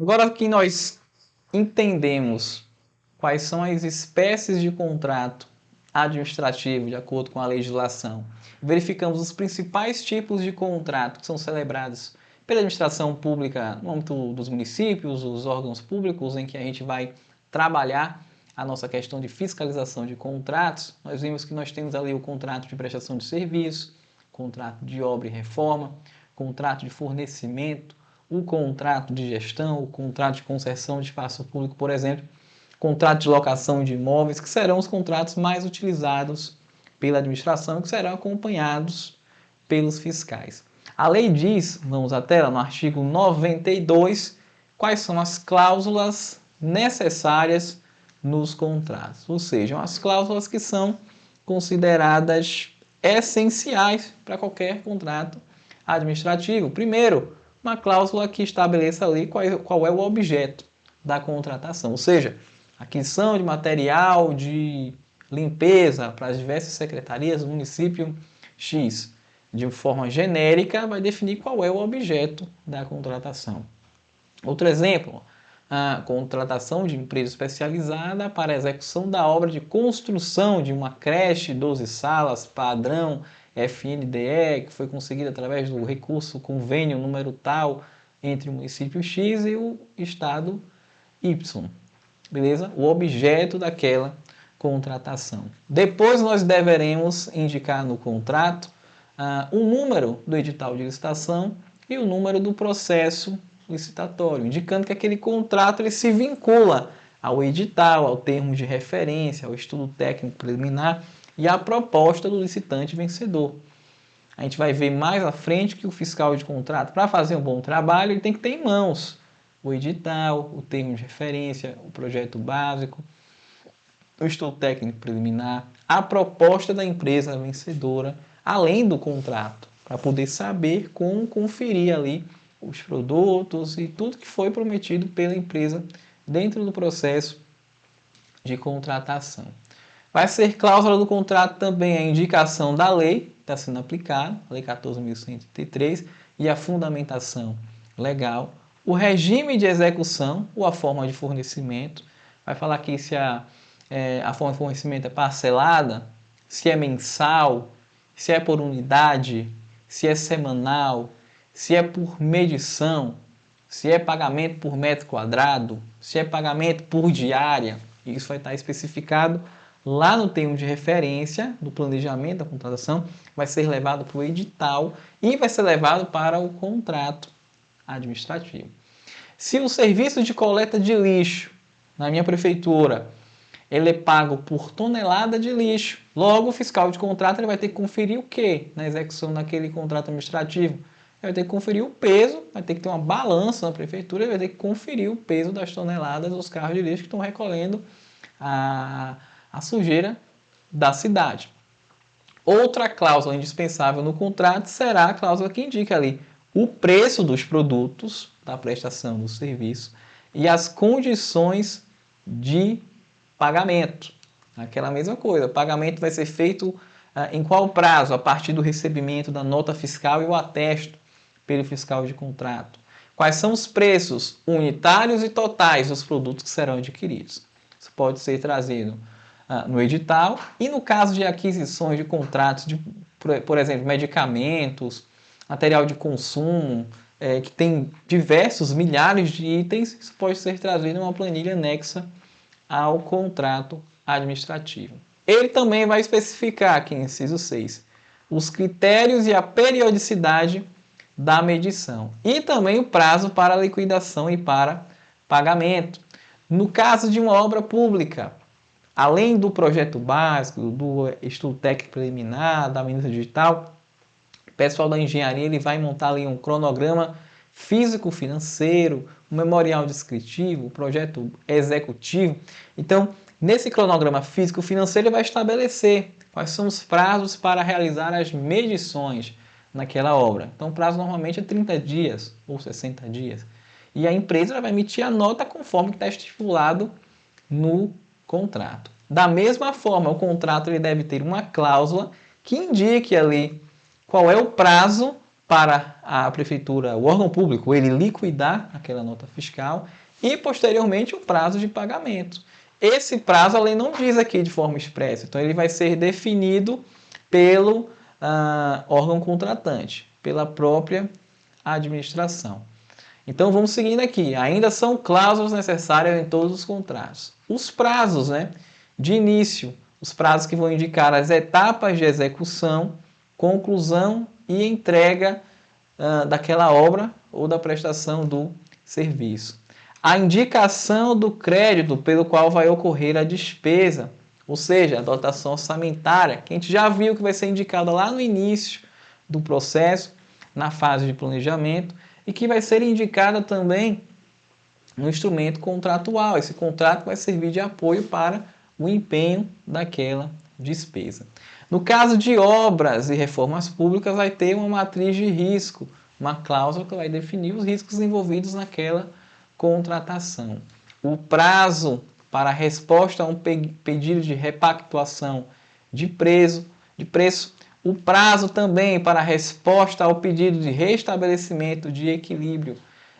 Agora que nós entendemos quais são as espécies de contrato administrativo de acordo com a legislação, verificamos os principais tipos de contrato que são celebrados pela administração pública no âmbito dos municípios, os órgãos públicos em que a gente vai trabalhar a nossa questão de fiscalização de contratos. Nós vimos que nós temos ali o contrato de prestação de serviço, contrato de obra e reforma, contrato de fornecimento, o contrato de gestão, o contrato de concessão de espaço público, por exemplo, contrato de locação de imóveis, que serão os contratos mais utilizados pela administração e que serão acompanhados pelos fiscais. A lei diz, vamos à tela, no artigo 92, quais são as cláusulas necessárias nos contratos, ou seja, as cláusulas que são consideradas essenciais para qualquer contrato administrativo. Primeiro, uma cláusula que estabeleça ali qual é o objeto da contratação, ou seja, aquisição de material de limpeza para as diversas secretarias do município X. De forma genérica, vai definir qual é o objeto da contratação. Outro exemplo, a contratação de empresa especializada para a execução da obra de construção de uma creche 12 salas padrão FNDE, que foi conseguida através do recurso convênio número tal entre o município X e o estado Y. Beleza? O objeto daquela contratação. Depois nós deveremos indicar no contrato o número do edital de licitação e o número do processo licitatório, indicando que aquele contrato ele se vincula ao edital, ao termo de referência, ao estudo técnico preliminar e à proposta do licitante vencedor. A gente vai ver mais à frente que o fiscal de contrato, para fazer um bom trabalho, ele tem que ter em mãos o edital, o termo de referência, o projeto básico, o estudo técnico preliminar, a proposta da empresa vencedora, além do contrato, para poder saber como conferir ali os produtos e tudo que foi prometido pela empresa dentro do processo de contratação. Vai ser cláusula do contrato também a indicação da lei que está sendo aplicada, a Lei 14.133, e a fundamentação legal, o regime de execução ou a forma de fornecimento. Vai falar aqui se a forma de fornecimento é parcelada, se é mensal, se é por unidade, se é semanal, se é por medição, se é pagamento por metro quadrado, se é pagamento por diária. Isso vai estar especificado lá no termo de referência do planejamento da contratação, vai ser levado para o edital e vai ser levado para o contrato administrativo. Se o serviço de coleta de lixo na minha prefeitura ele é pago por tonelada de lixo, logo o fiscal de contrato ele vai ter que conferir o quê na execução daquele contrato administrativo? Ele vai ter que conferir o peso, vai ter que ter uma balança na prefeitura, ele vai ter que conferir o peso das toneladas dos carros de lixo que estão recolhendo a sujeira da cidade. Outra cláusula indispensável no contrato será a cláusula que indica ali o preço dos produtos, da prestação do serviço e as condições de pagamento. Aquela mesma coisa, o pagamento vai ser feito em qual prazo? A partir do recebimento da nota fiscal e o atesto pelo fiscal de contrato. Quais são os preços unitários e totais dos produtos que serão adquiridos? Isso pode ser trazido no edital e no caso de aquisições de contratos de, por exemplo, medicamentos, material de consumo, que tem diversos milhares de itens, isso pode ser trazido em uma planilha anexa ao contrato administrativo. Ele também vai especificar aqui, inciso 6, os critérios e a periodicidade da medição e também o prazo para liquidação e para pagamento. No caso de uma obra pública, além do projeto básico, do estudo técnico preliminar, da minuta digital, o pessoal da engenharia ele vai montar ali um cronograma físico-financeiro, um memorial descritivo, um projeto executivo. Então, nesse cronograma físico-financeiro, ele vai estabelecer quais são os prazos para realizar as medições naquela obra. Então, o prazo normalmente é 30 dias ou 60 dias. E a empresa vai emitir a nota conforme está estipulado no contrato. Da mesma forma, o contrato ele deve ter uma cláusula que indique ali qual é o prazo para a prefeitura, o órgão público, ele liquidar aquela nota fiscal e, posteriormente, o prazo de pagamento. Esse prazo a lei não diz aqui de forma expressa, então ele vai ser definido pelo órgão contratante, pela própria administração. Então vamos seguindo aqui. Ainda são cláusulas necessárias em todos os contratos. Os prazos, né, de início, os prazos que vão indicar as etapas de execução, conclusão e entrega daquela obra ou da prestação do serviço. A indicação do crédito pelo qual vai ocorrer a despesa, ou seja, a dotação orçamentária, que a gente já viu que vai ser indicada lá no início do processo, na fase de planejamento, e que vai ser indicada também no instrumento contratual. Esse contrato vai servir de apoio para o empenho daquela despesa. No caso de obras e reformas públicas, vai ter uma matriz de risco, uma cláusula que vai definir os riscos envolvidos naquela contratação. O prazo para a resposta a um pedido de repactuação de preço, o prazo também para a resposta ao pedido de restabelecimento de equilíbrio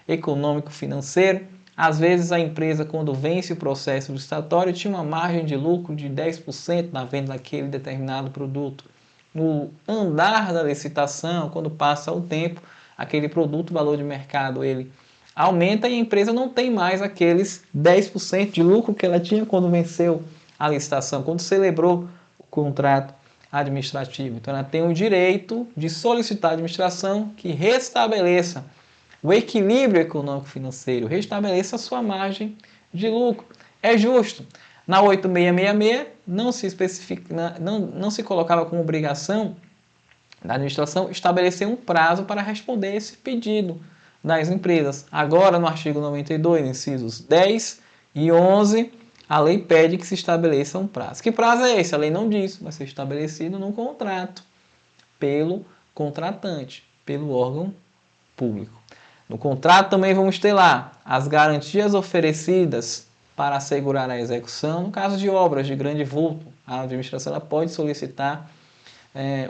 econômico-financeiro. Às vezes a empresa, quando vence o processo licitatório, tinha uma margem de lucro de 10% na venda daquele determinado produto. No andar da licitação, quando passa o tempo, aquele produto, o valor de mercado, ele aumenta e a empresa não tem mais aqueles 10% de lucro que ela tinha quando venceu a licitação, quando celebrou o contrato administrativo. Então ela tem o direito de solicitar à administração que restabeleça o equilíbrio econômico-financeiro, restabeleça a sua margem de lucro. É justo. Na 8666 não se especifica, não se colocava como obrigação da administração estabelecer um prazo para responder esse pedido das empresas. Agora, no artigo 92, incisos 10 e 11, a lei pede que se estabeleça um prazo. Que prazo é esse? A lei não diz, vai ser estabelecido num contrato pelo contratante, pelo órgão público. No contrato também vamos ter lá as garantias oferecidas para assegurar a execução. No caso de obras de grande vulto, a administração ela pode solicitar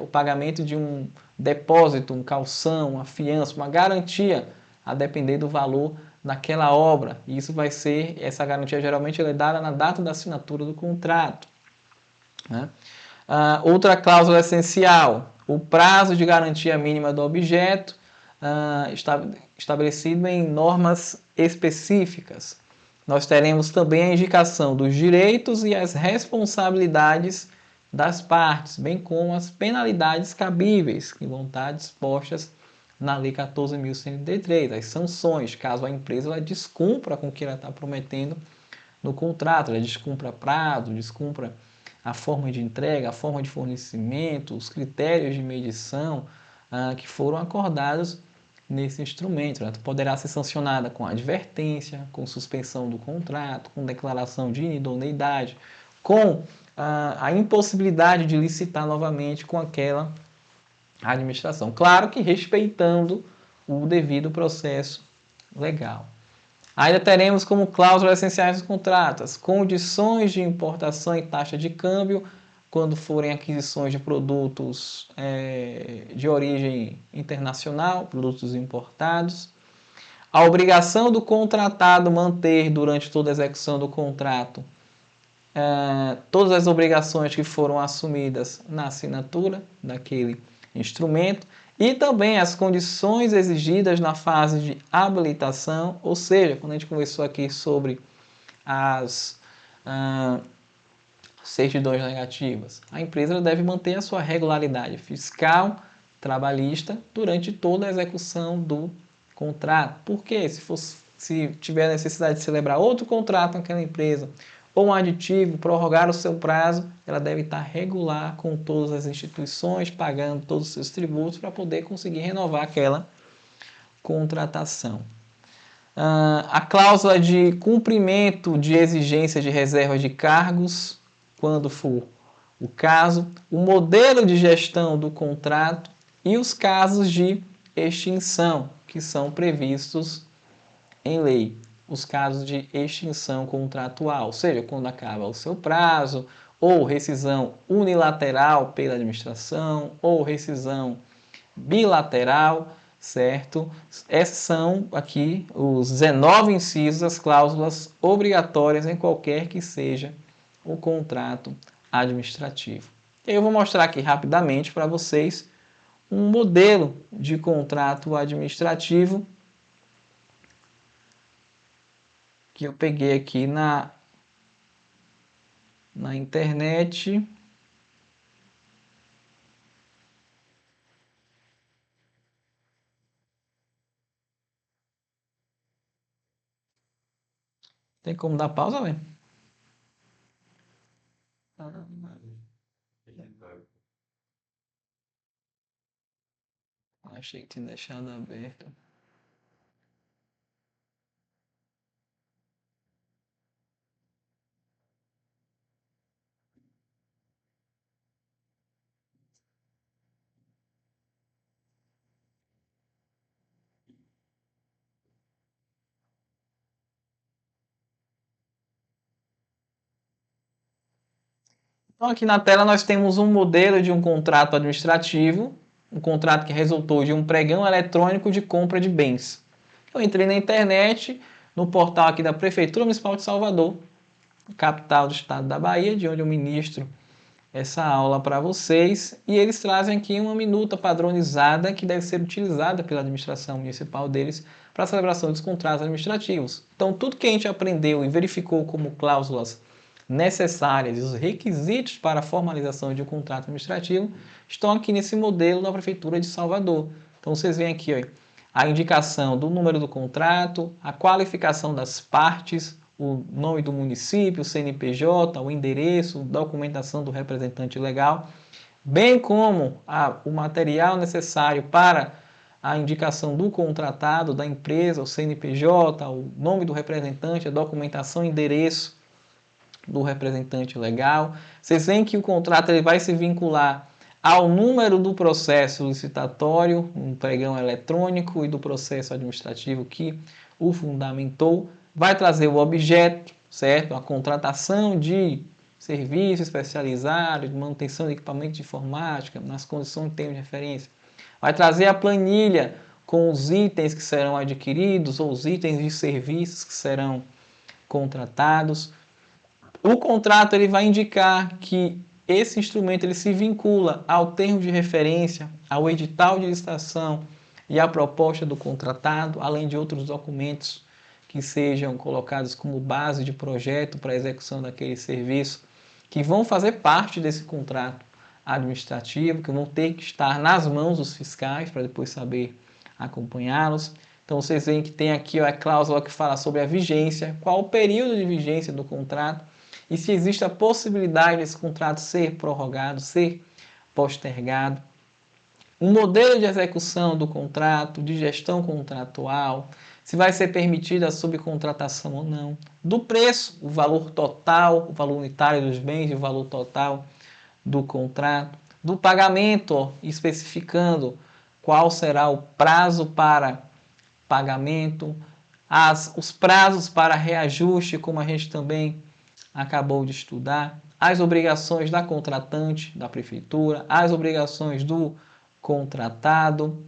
o pagamento de um depósito, um calção, uma fiança, uma garantia, a depender do valor daquela obra. E isso vai ser, essa garantia geralmente é dada na data da assinatura do contrato. Né? Outra cláusula essencial, o prazo de garantia mínima do objeto, estabelecido em normas específicas. Nós teremos também a indicação dos direitos e as responsabilidades das partes, bem como as penalidades cabíveis, que vão estar dispostas na Lei 14.133, as sanções, caso a empresa ela descumpra com o que ela está prometendo no contrato, ela descumpra prazo, descumpra a forma de entrega, a forma de fornecimento, os critérios de medição que foram acordados nesse instrumento. Ela poderá ser sancionada com advertência, com suspensão do contrato, com declaração de inidoneidade, com a impossibilidade de licitar novamente com aquela administração. Claro que respeitando o devido processo legal. Ainda teremos como cláusulas essenciais dos contratos condições de importação e taxa de câmbio, quando forem aquisições de produtos de origem internacional, produtos importados. A obrigação do contratado manter durante toda a execução do contrato todas as obrigações que foram assumidas na assinatura daquele instrumento e também as condições exigidas na fase de habilitação, ou seja, quando a gente conversou aqui sobre as certidões negativas, a empresa deve manter a sua regularidade fiscal, trabalhista, durante toda a execução do contrato. Por quê? Se tiver necessidade de celebrar outro contrato naquela empresa, ou um aditivo, prorrogar o seu prazo, ela deve estar regular com todas as instituições, pagando todos os seus tributos para poder conseguir renovar aquela contratação. A cláusula de cumprimento de exigências de reserva de cargos, quando for o caso, o modelo de gestão do contrato e os casos de extinção, que são previstos em lei. Os casos de extinção contratual, ou seja, quando acaba o seu prazo, ou rescisão unilateral pela administração, ou rescisão bilateral, certo? Esses são aqui os 19 incisos, as cláusulas obrigatórias em qualquer que seja o contrato administrativo. Eu vou mostrar aqui rapidamente para vocês um modelo de contrato administrativo que eu peguei aqui na internet. Tem como dar pausa, velho? Achei que tinha deixado aberto. Então, aqui na tela nós temos um modelo de um contrato administrativo, um contrato que resultou de um pregão eletrônico de compra de bens. Eu entrei na internet, no portal aqui da Prefeitura Municipal de Salvador, capital do estado da Bahia, de onde eu ministro essa aula para vocês, e eles trazem aqui uma minuta padronizada que deve ser utilizada pela administração municipal deles para a celebração dos contratos administrativos. Então, tudo que a gente aprendeu e verificou como cláusulas necessárias e os requisitos para a formalização de um contrato administrativo estão aqui nesse modelo da Prefeitura de Salvador. Então, vocês veem aqui, ó, a indicação do número do contrato, a qualificação das partes, o nome do município, o CNPJ, o endereço, documentação do representante legal, bem como o material necessário para a indicação do contratado, da empresa, o CNPJ, o nome do representante, a documentação e endereço do representante legal. Vocês veem que o contrato ele vai se vincular ao número do processo licitatório, um pregão eletrônico, e do processo administrativo que o fundamentou. Vai trazer o objeto, certo? A contratação de serviço especializado, de manutenção de equipamento de informática, nas condições de termo de referência. Vai trazer a planilha com os itens que serão adquiridos ou os itens de serviços que serão contratados. O contrato ele vai indicar que esse instrumento ele se vincula ao termo de referência, ao edital de licitação e à proposta do contratado, além de outros documentos que sejam colocados como base de projeto para a execução daquele serviço, que vão fazer parte desse contrato administrativo, que vão ter que estar nas mãos dos fiscais para depois saber acompanhá-los. Então vocês veem que tem aqui a cláusula que fala sobre a vigência, qual o período de vigência do contrato e se existe a possibilidade desse contrato ser prorrogado, ser postergado. Um modelo de execução do contrato, de gestão contratual, se vai ser permitida a subcontratação ou não, do preço, o valor total, o valor unitário dos bens e o valor total do contrato, do pagamento, ó, especificando qual será o prazo para pagamento, os prazos para reajuste, como a gente também acabou de estudar, as obrigações da contratante, da prefeitura, as obrigações do contratado,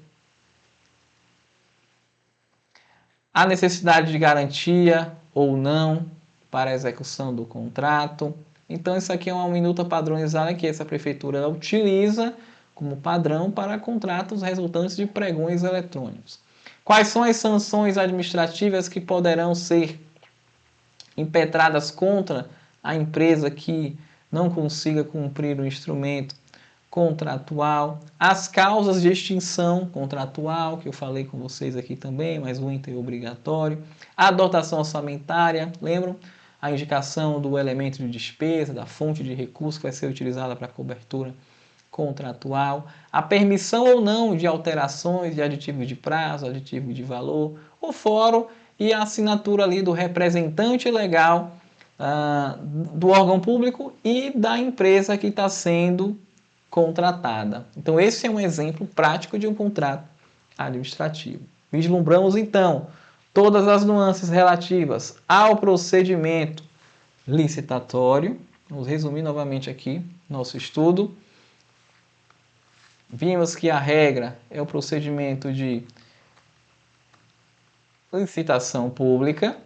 a necessidade de garantia ou não para a execução do contrato. Então, isso aqui é uma minuta padronizada que essa prefeitura utiliza como padrão para contratos resultantes de pregões eletrônicos. Quais são as sanções administrativas que poderão ser impetradas contra a empresa que não consiga cumprir o instrumento contratual, as causas de extinção contratual, que eu falei com vocês aqui também, mas o inter obrigatório, a dotação orçamentária, lembram? A indicação do elemento de despesa, da fonte de recurso que vai ser utilizada para a cobertura contratual, a permissão ou não de alterações de aditivos de prazo, aditivo de valor, o fórum e a assinatura ali do representante legal do órgão público e da empresa que está sendo contratada. Então, esse é um exemplo prático de um contrato administrativo. Vislumbramos, então, todas as nuances relativas ao procedimento licitatório. Vamos resumir novamente aqui nosso estudo. Vimos que a regra é o procedimento de licitação pública.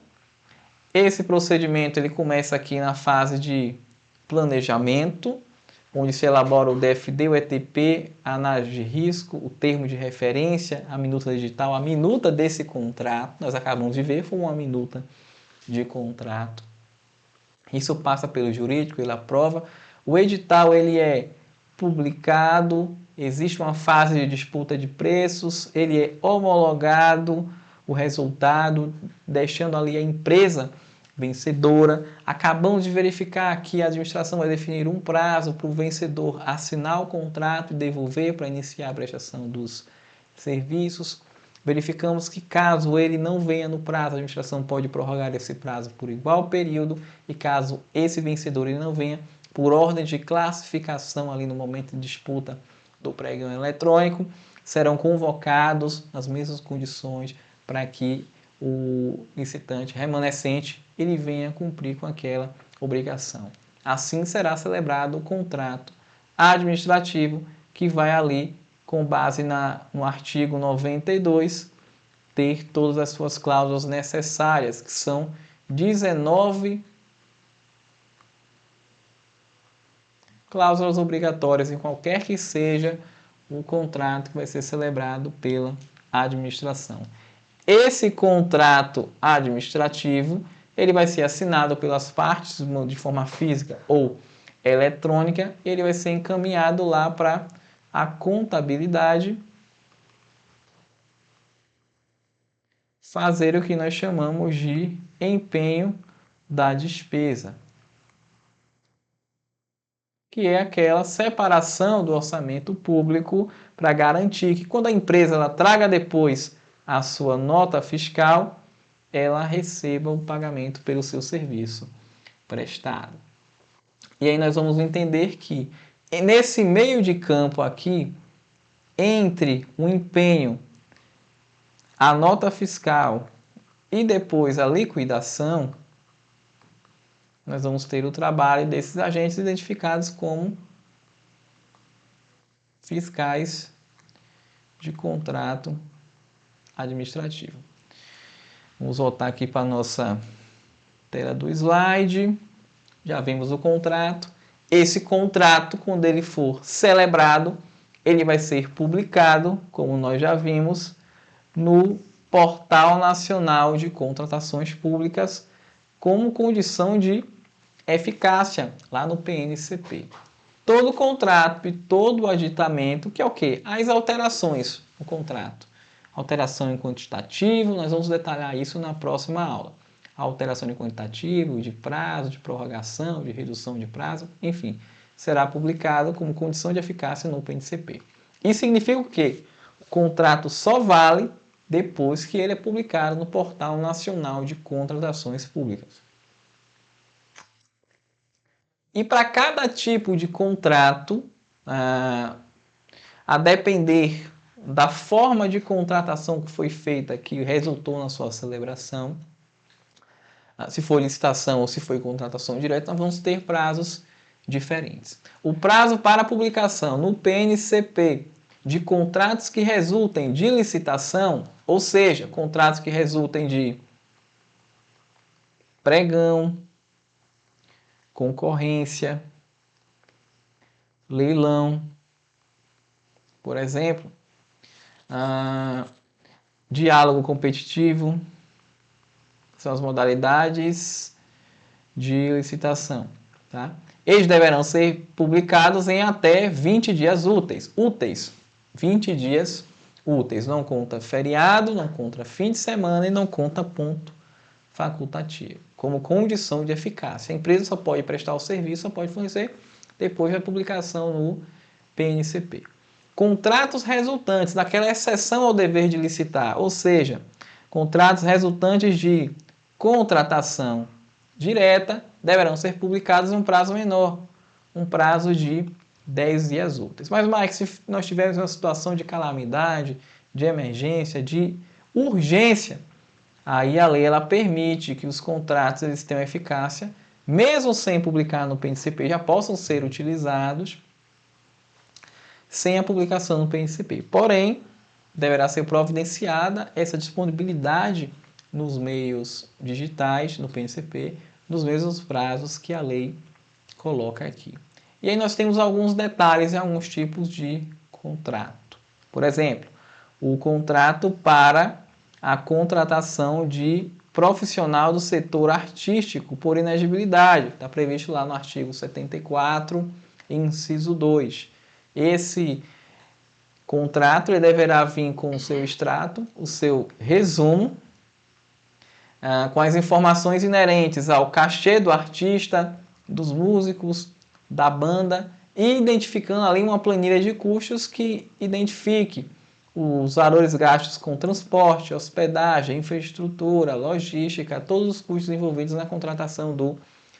Esse procedimento ele começa aqui na fase de planejamento, onde se elabora o DFD, o ETP, a análise de risco, o termo de referência, a minuta digital, a minuta desse contrato. Nós acabamos de ver, foi uma minuta de contrato. Isso passa pelo jurídico, ele aprova. O edital ele é publicado, existe uma fase de disputa de preços, ele é homologado, o resultado, deixando ali a empresa vencedora. Acabamos de verificar que a administração vai definir um prazo para o vencedor assinar o contrato e devolver para iniciar a prestação dos serviços. Verificamos que caso ele não venha no prazo, a administração pode prorrogar esse prazo por igual período e caso esse vencedor ele não venha, por ordem de classificação ali no momento de disputa do pregão eletrônico, serão convocados nas mesmas condições para que o licitante remanescente ele venha cumprir com aquela obrigação. Assim será celebrado o contrato administrativo que vai ali, com base no artigo 92, ter todas as suas cláusulas necessárias, que são 19 cláusulas obrigatórias em qualquer que seja o contrato que vai ser celebrado pela administração. Esse contrato administrativo ele vai ser assinado pelas partes de forma física ou eletrônica, ele vai ser encaminhado lá para a contabilidade fazer o que nós chamamos de empenho da despesa, que é aquela separação do orçamento público para garantir que quando a empresa ela traga depois a sua nota fiscal, ela receba o pagamento pelo seu serviço prestado. E aí nós vamos entender que nesse meio de campo aqui, entre o empenho, a nota fiscal e depois a liquidação, nós vamos ter o trabalho desses agentes identificados como fiscais de contrato administrativo. Vamos voltar aqui para a nossa tela do slide. Já vimos o contrato. Esse contrato, quando ele for celebrado, ele vai ser publicado, como nós já vimos, no Portal Nacional de Contratações Públicas, como condição de eficácia, lá no PNCP. Todo contrato e todo aditamento, que é o quê? As alterações no contrato. Alteração em quantitativo, nós vamos detalhar isso na próxima aula. Alteração de quantitativo, de prazo, de prorrogação, de redução de prazo, enfim, será publicado como condição de eficácia no PNCP. Isso significa o quê? O contrato só vale depois que ele é publicado no Portal Nacional de Contratações Públicas. E para cada tipo de contrato, a depender da forma de contratação que foi feita, que resultou na sua celebração, se for licitação ou se foi contratação direta, nós vamos ter prazos diferentes. O prazo para publicação no PNCP de contratos que resultem de licitação, ou seja, contratos que resultem de pregão, concorrência, leilão, por exemplo, diálogo competitivo, são as modalidades de licitação. Tá? Eles deverão ser publicados em até 20 dias úteis. 20 dias úteis. Não conta feriado, não conta fim de semana e não conta ponto facultativo. Como condição de eficácia. A empresa só pode prestar o serviço, só pode fornecer depois da publicação no PNCP. Contratos resultantes daquela exceção ao dever de licitar, ou seja, contratos resultantes de contratação direta deverão ser publicados em um prazo menor, um prazo de 10 dias úteis. Mas, Mike, se nós tivermos uma situação de calamidade, de emergência, de urgência, aí a lei ela permite que os contratos eles tenham eficácia, mesmo sem publicar no PNCP, já possam ser utilizados sem a publicação no PNCP. Porém, deverá ser providenciada essa disponibilidade nos meios digitais, no PNCP, nos mesmos prazos que a lei coloca aqui. E aí nós temos alguns detalhes em alguns tipos de contrato. Por exemplo, o contrato para a contratação de profissional do setor artístico por inexigibilidade, está previsto lá no artigo 74, inciso 2. Esse contrato ele deverá vir com o seu extrato, o seu resumo, com as informações inerentes ao cachê do artista, dos músicos, da banda, e identificando ali uma planilha de custos que identifique os valores gastos com transporte, hospedagem, infraestrutura, logística, todos os custos envolvidos na contratação do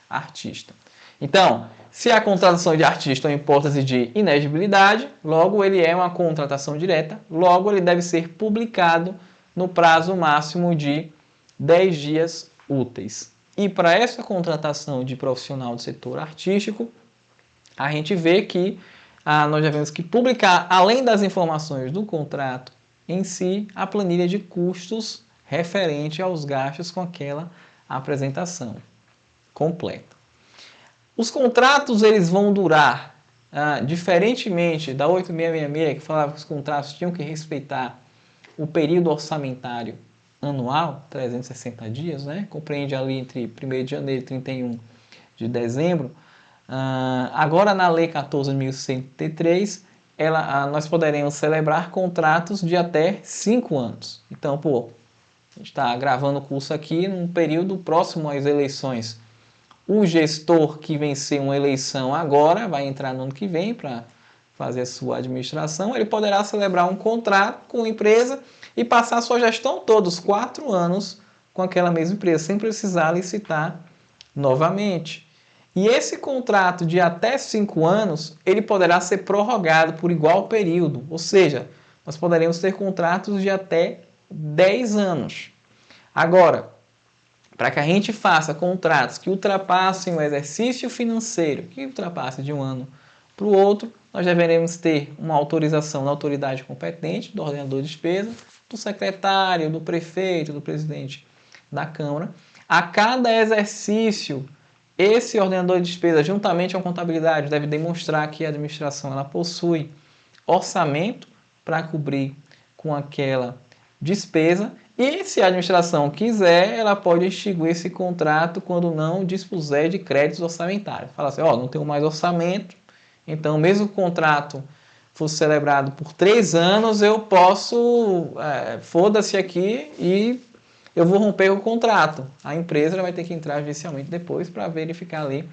artista. Então, se a contratação de artista é uma hipótese de inexigibilidade, logo ele é uma contratação direta, logo ele deve ser publicado no prazo máximo de 10 dias úteis. E para essa contratação de profissional do setor artístico, a gente vê que nós devemos que publicar, além das informações do contrato em si, a planilha de custos referente aos gastos com aquela apresentação completa. Os contratos eles vão durar, diferentemente da 8666, que falava que os contratos tinham que respeitar o período orçamentário anual, 360 dias, né? Compreende ali entre 1º de janeiro e 31 de dezembro. Agora, na Lei 14.103, nós poderemos celebrar contratos de até 5 anos. Então, a gente está gravando o curso aqui num período próximo às eleições. O gestor que vencer uma eleição agora, vai entrar no ano que vem para fazer a sua administração, ele poderá celebrar um contrato com a empresa e passar a sua gestão toda, os 4 anos, com aquela mesma empresa, sem precisar licitar novamente. E esse contrato de até 5 anos, ele poderá ser prorrogado por igual período, ou seja, nós poderemos ter contratos de até 10 anos. Agora, para que a gente faça contratos que ultrapassem o exercício financeiro, que ultrapasse de um ano para o outro, nós deveremos ter uma autorização da autoridade competente, do ordenador de despesa, do secretário, do prefeito, do presidente da Câmara. A cada exercício, esse ordenador de despesa, juntamente com a contabilidade, deve demonstrar que a administração ela possui orçamento para cobrir com aquela despesa. E se a administração quiser, ela pode extinguir esse contrato quando não dispuser de créditos orçamentários. Fala assim, não tenho mais orçamento, então mesmo que o contrato fosse celebrado por 3 anos, eu posso, foda-se aqui e eu vou romper o contrato. A empresa vai ter que entrar judicialmente depois para verificar ali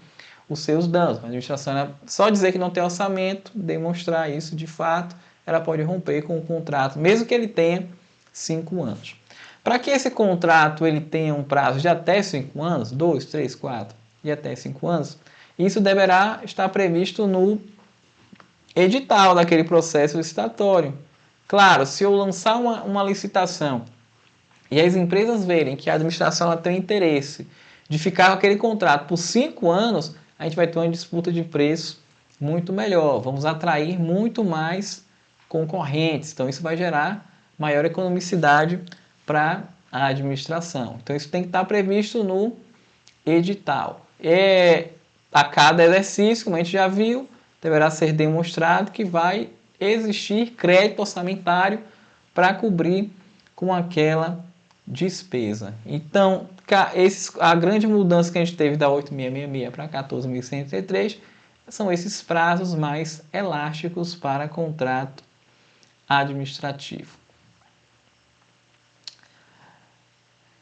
os seus danos. A administração, só dizer que não tem orçamento, demonstrar isso de fato, ela pode romper com o contrato, mesmo que ele tenha 5 anos. Para que esse contrato ele tenha um prazo de até 5 anos, 2, 3, 4 e até 5 anos, isso deverá estar previsto no edital daquele processo licitatório. Claro, se eu lançar uma licitação e as empresas verem que a administração ela tem interesse de ficar com aquele contrato por 5 anos, a gente vai ter uma disputa de preço muito melhor. Vamos atrair muito mais concorrentes. Então, isso vai gerar maior economicidade para a administração. Então, isso tem que estar previsto no edital. A cada exercício, como a gente já viu, deverá ser demonstrado que vai existir crédito orçamentário para cobrir com aquela despesa. Então, a grande mudança que a gente teve da 8666 para 14.103 são esses prazos mais elásticos para contrato administrativo.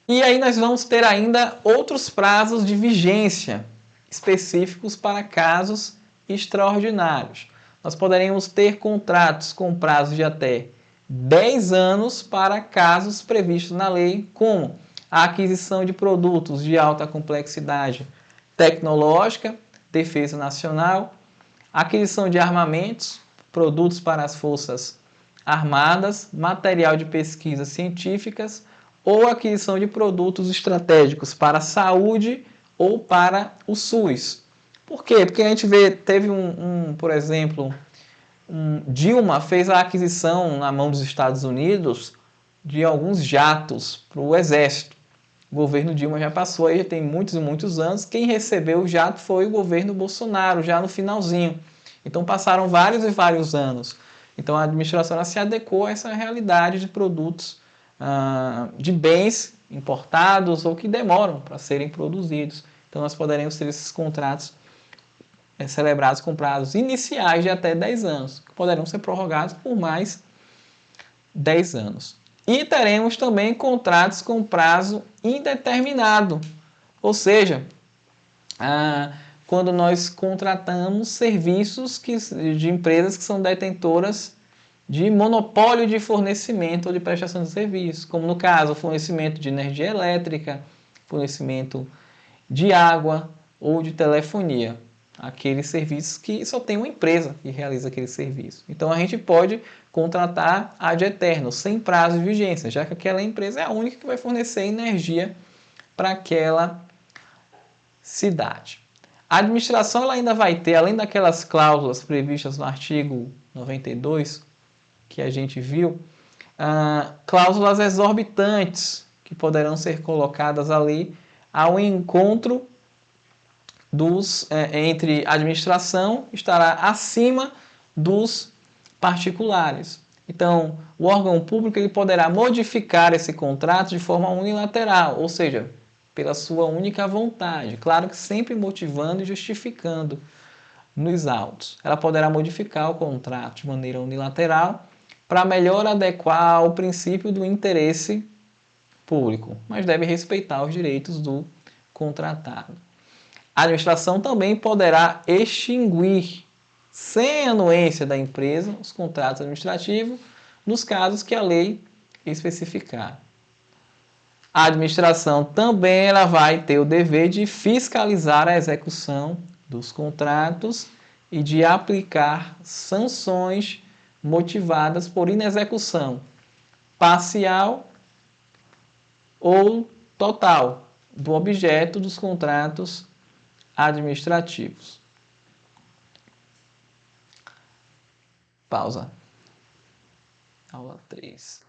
E aí nós vamos ter ainda outros prazos de vigência específicos para casos extraordinários. Nós poderemos ter contratos com prazo de até 10 anos para casos previstos na lei, como a aquisição de produtos de alta complexidade tecnológica, defesa nacional, aquisição de armamentos, produtos para as forças armadas, material de pesquisas científicas, ou aquisição de produtos estratégicos para a saúde ou para o SUS. Por quê? Porque a gente teve por exemplo, Dilma fez a aquisição na mão dos Estados Unidos de alguns jatos para o Exército. O governo Dilma já passou aí, já tem muitos e muitos anos. Quem recebeu o jato foi o governo Bolsonaro, já no finalzinho. Então passaram vários e vários anos. Então a administração se adequou a essa realidade de produtos, de bens importados ou que demoram para serem produzidos. Então nós poderemos ter esses contratos celebrados com prazos iniciais de até 10 anos, que poderão ser prorrogados por mais 10 anos. E teremos também contratos com prazo indeterminado, ou seja, quando nós contratamos serviços de empresas que são detentoras de monopólio de fornecimento ou de prestação de serviço, como no caso o fornecimento de energia elétrica, fornecimento de água ou de telefonia, aqueles serviços que só tem uma empresa que realiza aquele serviço. Então a gente pode contratar ad eterno, sem prazo de vigência, já que aquela empresa é a única que vai fornecer energia para aquela cidade. A administração ela ainda vai ter, além daquelas cláusulas previstas no artigo 92, que a gente viu, cláusulas exorbitantes que poderão ser colocadas ali ao encontro entre a administração, estará acima dos particulares. Então, o órgão público ele poderá modificar esse contrato de forma unilateral, ou seja, pela sua única vontade, claro que sempre motivando e justificando nos autos. Ela poderá modificar o contrato de maneira unilateral para melhor adequar ao princípio do interesse público, mas deve respeitar os direitos do contratado. A administração também poderá extinguir, sem anuência da empresa, os contratos administrativos, nos casos que a lei especificar. A administração também ela vai ter o dever de fiscalizar a execução dos contratos e de aplicar sanções motivadas por inexecução parcial ou total do objeto dos contratos administrativos. Pausa. Aula 3.